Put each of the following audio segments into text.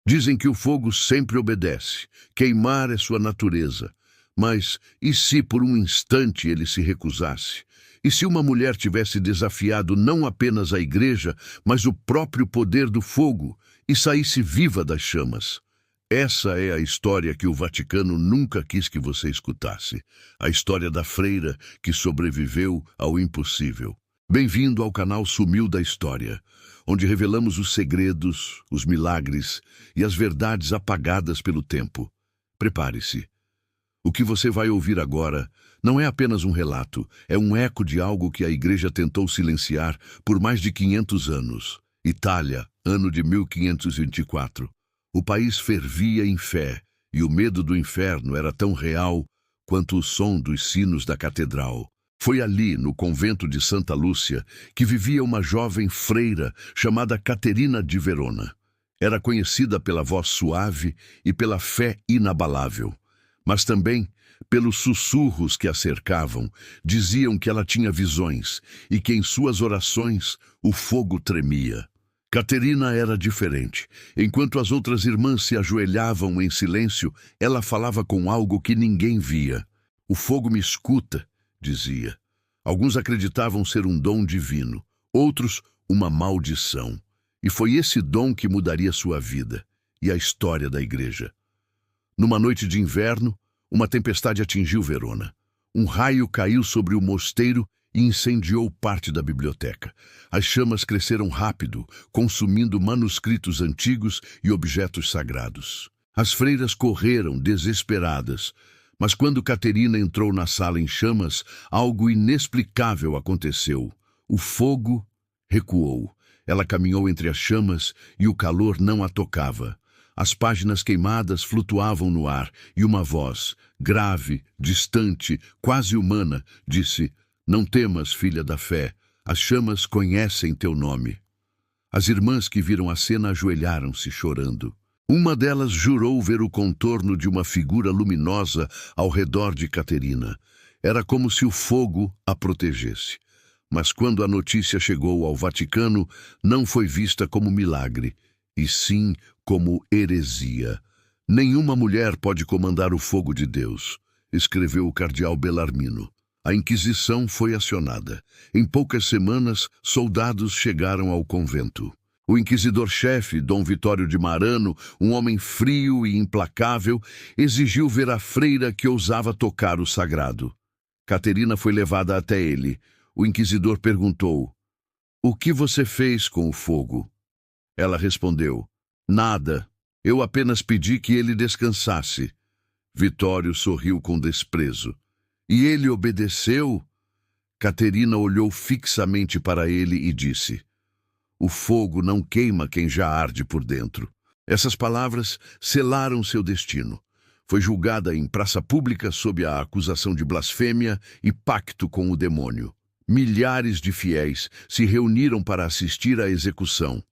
Dizem que o fogo sempre obedece, queimar é sua natureza. Mas e se por um instante ele se recusasse? E se uma mulher tivesse desafiado não apenas a igreja, mas o próprio poder do fogo e saísse viva das chamas? Essa é a história que o Vaticano nunca quis que você escutasse. A história da freira que sobreviveu ao impossível. Bem-vindo ao canal Sumiu da História, onde revelamos os segredos, os milagres e as verdades apagadas pelo tempo. Prepare-se. O que você vai ouvir agora não é apenas um relato, é um eco de algo que a igreja tentou silenciar por mais de 500 anos. Itália, ano de 1524. O país fervia em fé, e o medo do inferno era tão real quanto o som dos sinos da catedral. Foi ali, no convento de Santa Lúcia, que vivia uma jovem freira chamada Caterina de Verona. Era conhecida pela voz suave e pela fé inabalável, mas também pelos sussurros que a cercavam. Diziam que ela tinha visões e que em suas orações o fogo tremia. Caterina era diferente. Enquanto as outras irmãs se ajoelhavam em silêncio, ela falava com algo que ninguém via. "O fogo me escuta", dizia. Alguns acreditavam ser um dom divino, outros uma maldição. E foi esse dom que mudaria sua vida e a história da igreja. Numa noite de inverno, uma tempestade atingiu Verona. Um raio caiu sobre o mosteiro e incendiou parte da biblioteca. As chamas cresceram rápido, consumindo manuscritos antigos e objetos sagrados. As freiras correram, desesperadas, mas quando Caterina entrou na sala em chamas, algo inexplicável aconteceu. O fogo recuou. Ela caminhou entre as chamas e o calor não a tocava. As páginas queimadas flutuavam no ar e uma voz, grave, distante, quase humana, disse: "Não temas, filha da fé, as chamas conhecem teu nome." As irmãs que viram a cena ajoelharam-se chorando. Uma delas jurou ver o contorno de uma figura luminosa ao redor de Caterina. Era como se o fogo a protegesse. Mas quando a notícia chegou ao Vaticano, não foi vista como milagre, e sim como heresia. "Nenhuma mulher pode comandar o fogo de Deus", escreveu o cardeal Bellarmino. A Inquisição foi acionada. Em poucas semanas, soldados chegaram ao convento. O inquisidor-chefe, Dom Vitório de Marano, um homem frio e implacável, exigiu ver a freira que ousava tocar o sagrado. Caterina foi levada até ele. O inquisidor perguntou: "O que você fez com o fogo?" Ela respondeu: "Nada. Eu apenas pedi que ele descansasse." Vitório sorriu com desprezo. "E ele obedeceu?" Caterina olhou fixamente para ele e disse: "O fogo não queima quem já arde por dentro." Essas palavras selaram seu destino. Foi julgada em praça pública sob a acusação de blasfêmia e pacto com o demônio. Milhares de fiéis se reuniram para assistir à execução.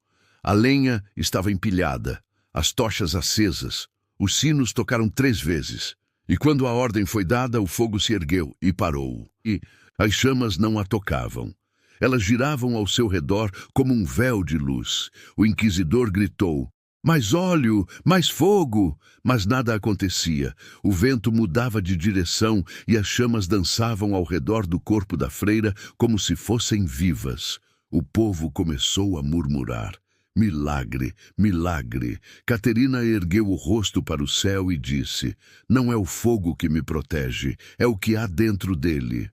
A lenha estava empilhada, as tochas acesas, os sinos tocaram 3 vezes. E quando a ordem foi dada, o fogo se ergueu e parou. E as chamas não a tocavam. Elas giravam ao seu redor como um véu de luz. O inquisidor gritou: "Mais óleo, mais fogo!" Mas nada acontecia. O vento mudava de direção e as chamas dançavam ao redor do corpo da freira como se fossem vivas. O povo começou a murmurar: "Milagre, milagre." Caterina ergueu o rosto para o céu e disse: "Não é o fogo que me protege, é o que há dentro dele."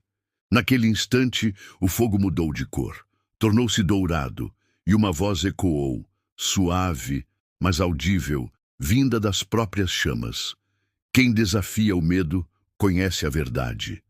Naquele instante, o fogo mudou de cor. Tornou-se dourado, e uma voz ecoou, suave, mas audível, vinda das próprias chamas: "Quem desafia o medo, conhece a verdade."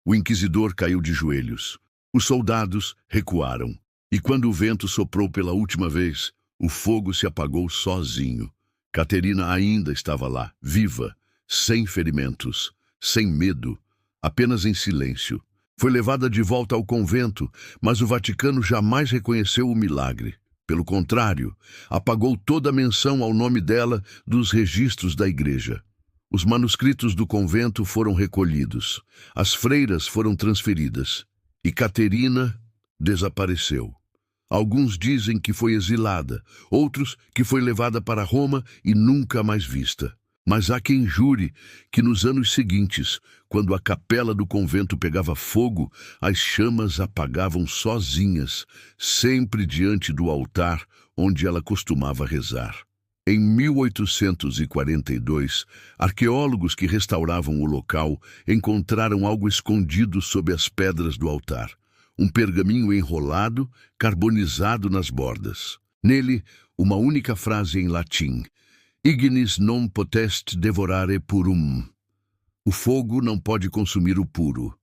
O inquisidor caiu de joelhos. Os soldados recuaram. E quando o vento soprou pela última vez, o fogo se apagou sozinho. Caterina ainda estava lá, viva, sem ferimentos, sem medo, apenas em silêncio. Foi levada de volta ao convento, mas o Vaticano jamais reconheceu o milagre. Pelo contrário, apagou toda a menção ao nome dela dos registros da igreja. Os manuscritos do convento foram recolhidos, as freiras foram transferidas, e Caterina desapareceu. Alguns dizem que foi exilada, outros que foi levada para Roma e nunca mais vista. Mas há quem jure que nos anos seguintes, quando a capela do convento pegava fogo, as chamas apagavam sozinhas, sempre diante do altar onde ela costumava rezar. Em 1842, arqueólogos que restauravam o local encontraram algo escondido sob as pedras do altar. Um pergaminho enrolado, carbonizado nas bordas. Nele, uma única frase em latim: Ignis non potest devorare purum. O fogo não pode consumir o puro.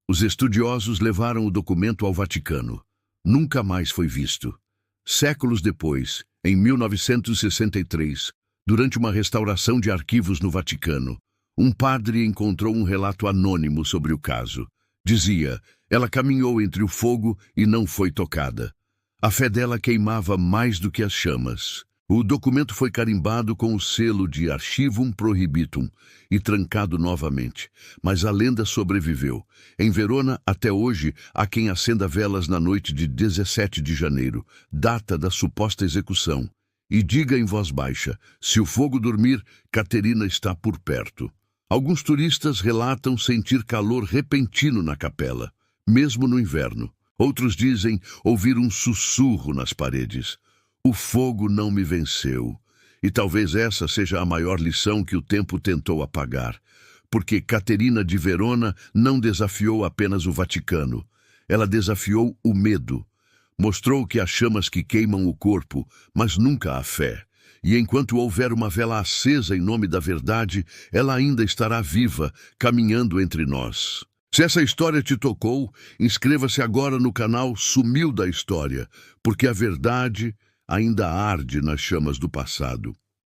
Os estudiosos levaram o documento ao Vaticano. Nunca mais foi visto. Séculos depois, em 1963, durante uma restauração de arquivos no Vaticano, um padre encontrou um relato anônimo sobre o caso. Dizia: ela caminhou entre o fogo e não foi tocada. A fé dela queimava mais do que as chamas. O documento foi carimbado com o selo de Archivum Prohibitum e trancado novamente, mas a lenda sobreviveu. Em Verona, até hoje, há quem acenda velas na noite de 17 de janeiro, data da suposta execução, e diga em voz baixa: se o fogo dormir, Caterina está por perto. Alguns turistas relatam sentir calor repentino na capela, mesmo no inverno. Outros dizem ouvir um sussurro nas paredes. O fogo não me venceu. E talvez essa seja a maior lição que o tempo tentou apagar. Porque Caterina de Verona não desafiou apenas o Vaticano. Ela desafiou o medo. Mostrou que há chamas que queimam o corpo, mas nunca a fé. E enquanto houver uma vela acesa em nome da verdade, ela ainda estará viva, caminhando entre nós. Se essa história te tocou, inscreva-se agora no canal Sumiu da História, porque a verdade ainda arde nas chamas do passado.